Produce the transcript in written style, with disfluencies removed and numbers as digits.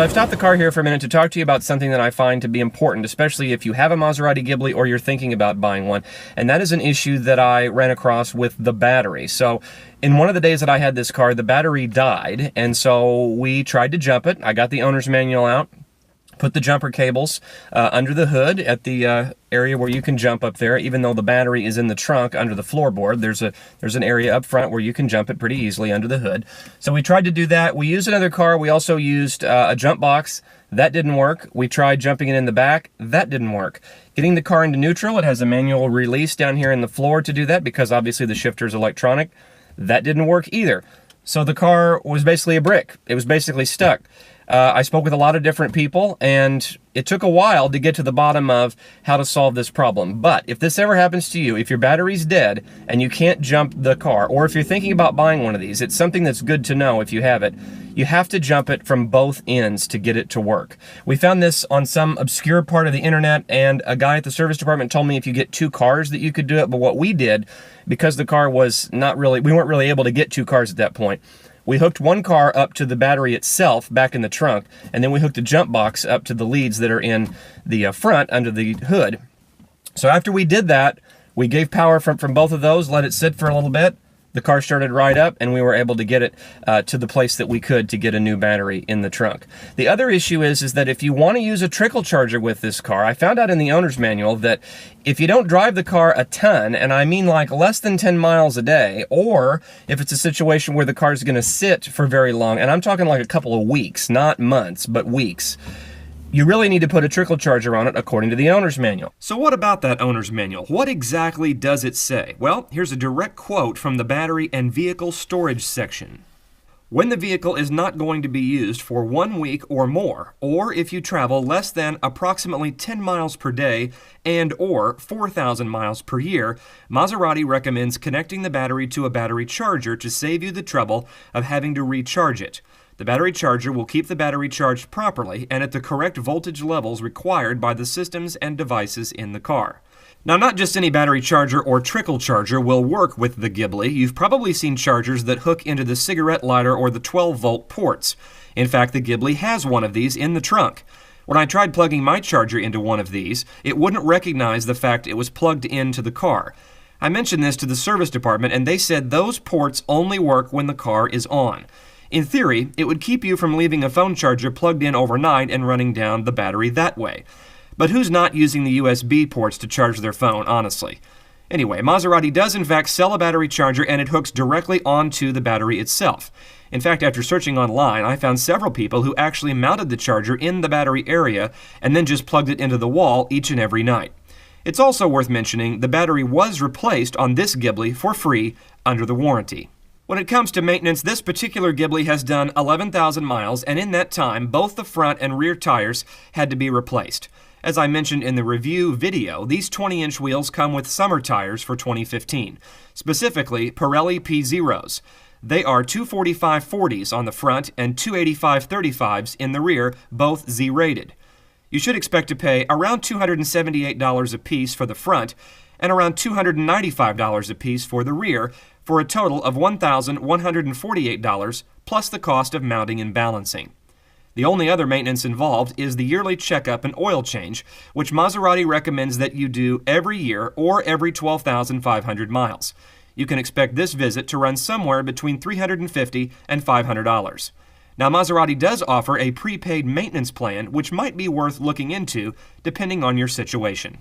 I've stopped the car here for a minute to talk to you about something that I find to be important, especially if you have a Maserati Ghibli or you're thinking about buying one, and that is an issue that I ran across with the battery. So in one of the days that I had this car, the battery died, and so we tried to jump it. I got the owner's manual out, put the jumper cables under the hood at the area where you can jump up there. Even though the battery is in the trunk under the floorboard, there's an area up front where you can jump it pretty easily under the hood. So we tried to do that. We used another car. We also used a jump box. That didn't work. We tried jumping it in the back. That didn't work. Getting the car into neutral, it has a manual release down here in the floor to do that because obviously the shifter is electronic. That didn't work either. So the car was basically a brick. It was basically stuck. I spoke with a lot of different people, and it took a while to get to the bottom of how to solve this problem. But if this ever happens to you, if your battery's dead and you can't jump the car, or if you're thinking about buying one of these, it's something that's good to know if you have it. You have to jump it from both ends to get it to work. We found this on some obscure part of the internet, and a guy at the service department told me if you get two cars that you could do it. But what we did, because the car was we weren't really able to get two cars at that point, we hooked one car up to the battery itself back in the trunk, and then we hooked a jump box up to the leads that are in the front under the hood. So after we did that, we gave power from both of those, let it sit for a little bit. The car started right up, and we were able to get it to the place that we could to get a new battery in the trunk. The other issue is that if you want to use a trickle charger with this car, I found out in the owner's manual that if you don't drive the car a ton, and I mean like less than 10 miles a day, or if it's a situation where the car is going to sit for very long, and I'm talking like a couple of weeks, not months, but weeks, you really need to put a trickle charger on it according to the owner's manual. So what about that owner's manual? What exactly does it say? Well, here's a direct quote from the battery and vehicle storage section. When the vehicle is not going to be used for 1 week or more, or if you travel less than approximately 10 miles per day and or 4,000 miles per year, Maserati recommends connecting the battery to a battery charger to save you the trouble of having to recharge it. The battery charger will keep the battery charged properly and at the correct voltage levels required by the systems and devices in the car. Now, not just any battery charger or trickle charger will work with the Ghibli. You've probably seen chargers that hook into the cigarette lighter or the 12-volt ports. In fact, the Ghibli has one of these in the trunk. When I tried plugging my charger into one of these, it wouldn't recognize the fact it was plugged into the car. I mentioned this to the service department, and they said those ports only work when the car is on. In theory, it would keep you from leaving a phone charger plugged in overnight and running down the battery that way. But who's not using the USB ports to charge their phone, honestly? Anyway, Maserati does in fact sell a battery charger, and it hooks directly onto the battery itself. In fact, after searching online, I found several people who actually mounted the charger in the battery area and then just plugged it into the wall each and every night. It's also worth mentioning the battery was replaced on this Ghibli for free under the warranty. When it comes to maintenance, this particular Ghibli has done 11,000 miles, and in that time, both the front and rear tires had to be replaced. As I mentioned in the review video, these 20-inch wheels come with summer tires for 2015, specifically Pirelli P0s. They are 245/40s on the front and 285/35s in the rear, both Z-rated. You should expect to pay around $278 a piece for the front and around $295 a piece for the rear, for a total of $1,148 plus the cost of mounting and balancing. The only other maintenance involved is the yearly checkup and oil change, which Maserati recommends that you do every year or every 12,500 miles. You can expect this visit to run somewhere between $350 and $500. Now, Maserati does offer a prepaid maintenance plan, which might be worth looking into depending on your situation.